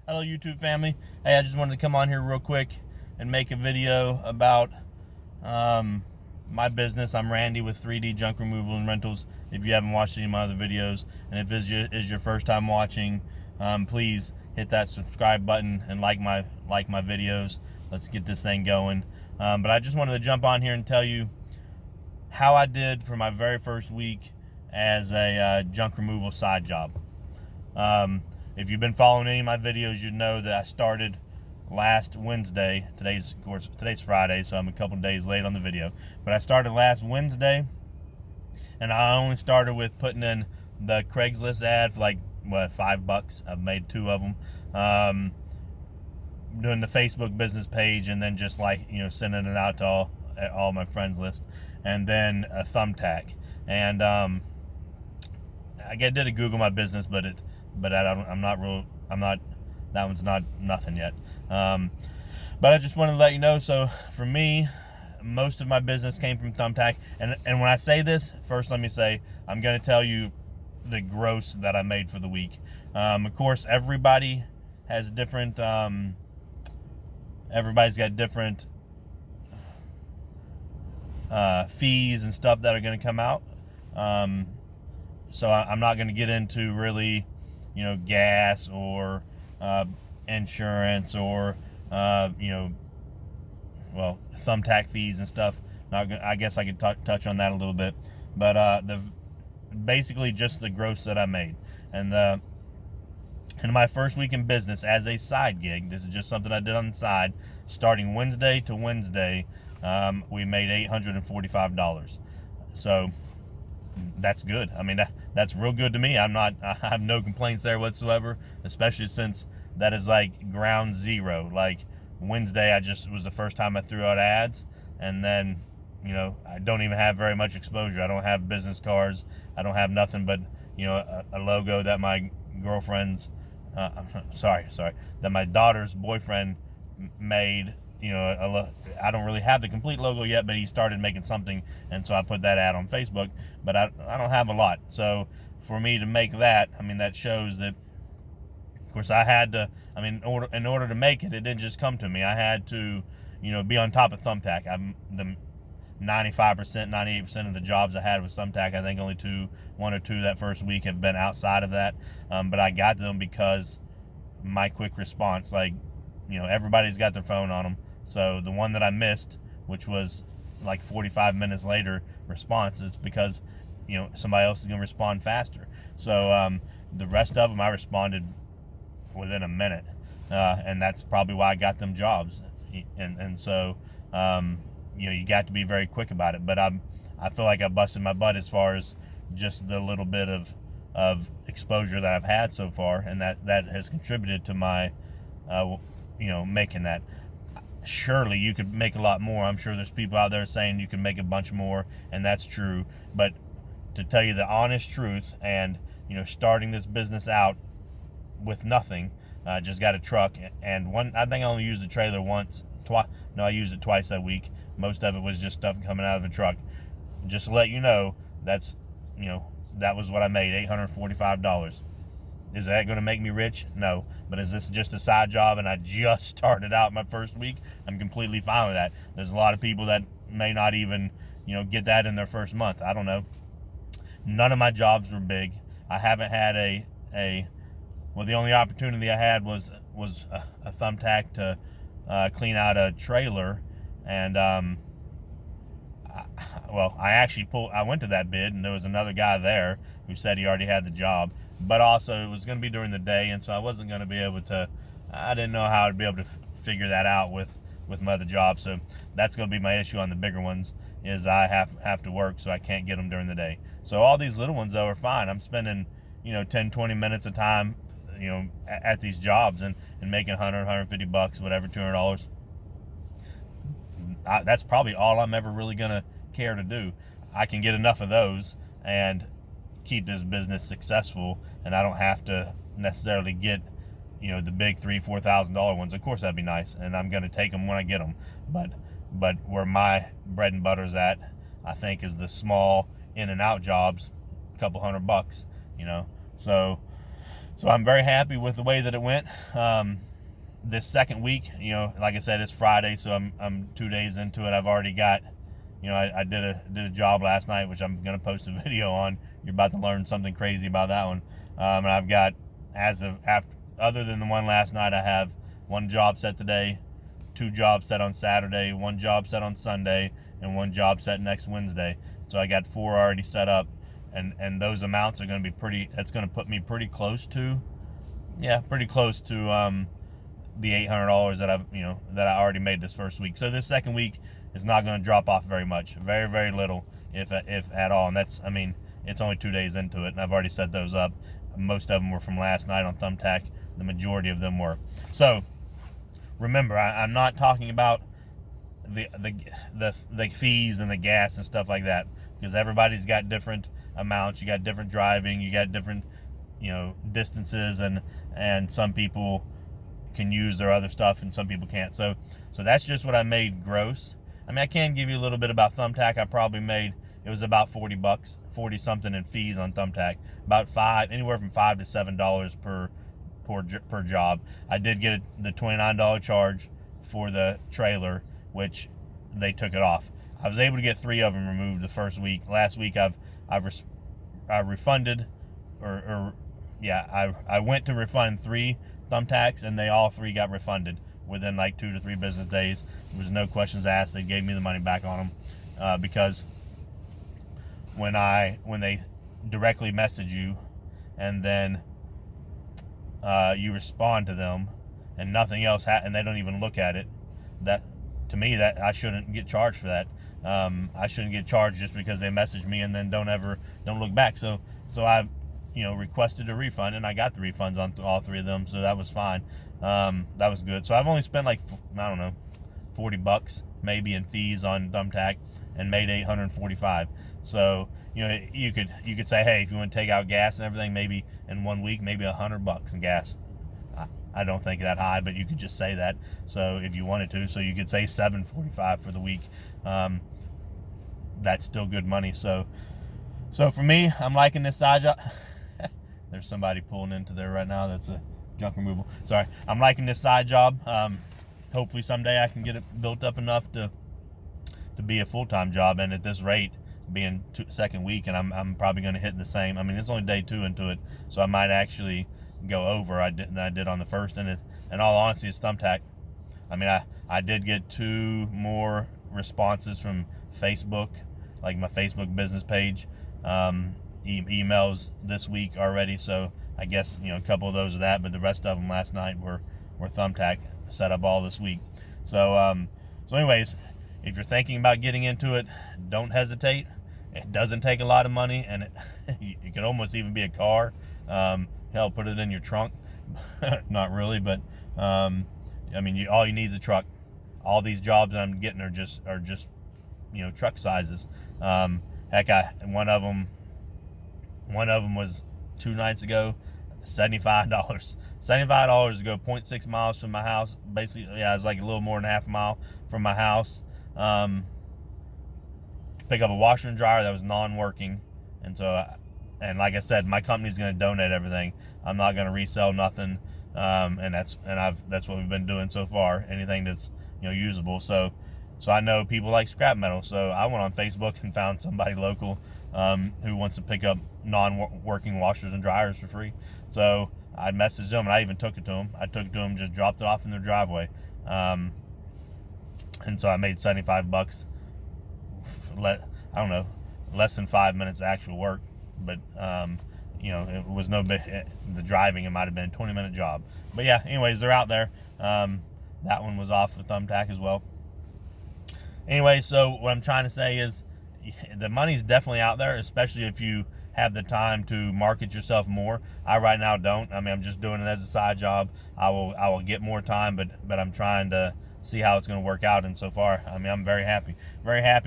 Hello YouTube family. Hey, I just wanted to come on here real quick and make a video about my business. I'm Randy with 3D Junk Removal and Rentals. If you haven't watched any of my other videos, and if this is your first time watching, please hit that subscribe button and like my videos. Let's get this thing going. But I just wanted to jump on here and tell you how I did for my very first week as a junk removal side job. If you've been following any of my videos, you'd know that I started last Wednesday. Today's Friday, so I'm a couple days late on the video. But I started last Wednesday, and I only started with putting in the Craigslist ad for like, what, $5. I've made 2 of them. Doing the Facebook business page, and then just like, sending it out to all my friends list, and then a Thumbtack. And I did a Google My Business, but that one's not nothing yet. But I just wanted to let you know. So for me, most of my business came from Thumbtack. And when I say this, first let me say, I'm going to tell you the gross that I made for the week. Of course, everybody has different, everybody's got different fees and stuff that are going to come out. So I'm not going to get into really, gas or insurance or Thumbtack fees and stuff. I guess I could touch on that a little bit, but basically just the gross that I made. And in my first week in business as a side gig, this is just something I did on the side, starting Wednesday to Wednesday, we made $845. So that's good. I mean, that's real good to me. I have no complaints there whatsoever, especially since that is like ground zero. Like Wednesday, was the first time I threw out ads, and then, I don't even have very much exposure. I don't have business cards. I don't have nothing but, a logo that my girlfriend's, that my daughter's boyfriend made. I don't really have the complete logo yet, but he started making something, and so I put that ad on Facebook. But I don't have a lot. So for me to make that, that shows that, of course, I had to, in order to make it, it didn't just come to me. I had to, be on top of Thumbtack. The 95%, 98% of the jobs I had with Thumbtack, I think only one or two that first week have been outside of that. But I got them because my quick response, like, everybody's got their phone on them. So the one that I missed, which was like 45 minutes later response, is because, somebody else is going to respond faster. So the rest of them I responded within a minute. And that's probably why I got them jobs. And so, you got to be very quick about it. But I feel like I busted my butt as far as just the little bit of exposure that I've had so far. And that has contributed to my, making that. Surely you could make a lot more. I'm sure there's people out there saying you can make a bunch more, and that's true. But to tell you the honest truth, and starting this business out with nothing, just got a truck, and I think I only used the trailer once, twice. No, I used it twice that week. Most of it was just stuff coming out of the truck. Just to let you know, that was what I made, $845. Is that going to make me rich? No. But is this just a side job and I just started out my first week? I'm completely fine with that. There's a lot of people that may not even, get that in their first month. I don't know. None of my jobs were big. I haven't had the only opportunity I had was a Thumbtack to clean out a trailer. And, I went to that bid, and there was another guy there who said he already had the job. But also, it was going to be during the day, and so I wasn't going to be able to, I didn't know how I'd be able to figure that out with my other job. So that's going to be my issue on the bigger ones, is I have to work, so I can't get them during the day. So all these little ones, though, are fine. I'm spending, 10, 20 minutes of time, at these jobs and making $100, $150, whatever, $200. That's probably all I'm ever really going to care to do. I can get enough of those and keep this business successful, and I don't have to necessarily get, the big $3,000-$4,000 ones. Of course, that'd be nice, and I'm going to take them when I get them. But where my bread and butter's at, I think, is the small in and out jobs, a couple $100, So So I'm very happy with the way that it went. This second week, like I said, it's Friday, so I'm 2 days into it. I've already got, I did a job last night, which I'm gonna post a video on. You're about to learn something crazy about that one. And I've got, other than the one last night, I have 1 job set today, 2 jobs set on Saturday, 1 job set on Sunday, and 1 job set next Wednesday. So I got 4 already set up, and those amounts are going to be that's going to put me pretty close to the $800 that I already made this first week. So this second week is not going to drop off very much, very, very little, if at all. And that's, it's only 2 days into it, and I've already set those up. Most of them were from last night on Thumbtack. The majority of them were. So remember, I'm not talking about the fees and the gas and stuff like that, because everybody's got different amounts. You got different driving, you got different distances, and some people can use their other stuff and some people can't. So that's just what I made gross. I can give you a little bit about Thumbtack. I probably made, it was about $40, 40 something in fees on Thumbtack, about anywhere from $5 to $7 per job. I did get the $29 charge for the trailer, which they took it off. I was able to get 3 of them removed the first week. Last week I refunded, I went to refund 3 Thumbtacks, and they all 3 got refunded within like 2 to 3 business days. There was no questions asked. They gave me the money back on them, because when they directly message you and then you respond to them and nothing else and they don't even look at it, that to me, that I shouldn't get charged for that. I shouldn't get charged just because they message me and then don't look back. So I requested a refund, and I got the refunds on all 3 of them, so that was fine. That was good. So I've only spent like, I don't know, $40 maybe in fees on Thumbtack, and made $845. So you could say, hey, if you want to take out gas and everything, maybe in 1 week, maybe $100 in gas. I don't think that high, but you could just say that. So if you wanted to, so you could say $745 for the week. That's still good money. So for me, I'm liking this side job. There's somebody pulling into there right now. That's a junk removal. Sorry. I'm liking this side job. Hopefully someday I can get it built up enough to be a full-time job. And at this rate, being second week, and I'm probably going to hit the same. It's only day 2 into it, so I might actually go over than I did on the first. And in all honesty, it's Thumbtack. I did get 2 more responses from Facebook, like my Facebook business page, emails this week already. So I guess a couple of those are that, but the rest of them last night were Thumbtack, set up all this week. So anyways, if you're thinking about getting into it, don't hesitate. It doesn't take a lot of money, and it could almost even be a car. Hell, put it in your trunk. Not really, but all you need is a truck. All these jobs that I'm getting are just truck sizes. Heck, one of them was 2 nights ago, $75. $75 to go 0.6 miles from my house. Basically, it's like a little more than half a mile from my house. To pick up a washer and dryer that was non-working, and like I said, my company's going to donate everything. I'm not going to resell nothing, and that's what we've been doing so far. Anything that's usable. So I know people like scrap metal. So I went on Facebook and found somebody local who wants to pick up non-working washers and dryers for free. So I messaged them, and I even took it to them. Just dropped it off in their driveway, and so I made $75. I don't know, less than 5 minutes actual work, but it was no big. The driving, it might have been a 20-minute job. But yeah, anyways, they're out there. That one was off the Thumbtack as well. Anyway, so what I'm trying to say is the money's definitely out there, especially if you have the time to market yourself more. I right now don't. I'm just doing it as a side job. I will get more time, but I'm trying to see how it's going to work out. And so far, I'm very happy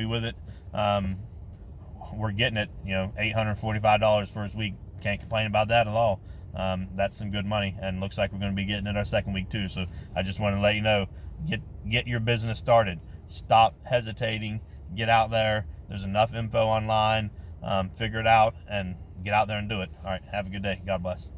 with it. We're getting it, $845 first week. Can't complain about that at all. That's some good money, and looks like we're going to be getting it our second week too. So I just want to let you know, get your business started. Stop hesitating. Get out there. There's enough info online. Figure it out and get out there and do it. All right. Have a good day. God bless.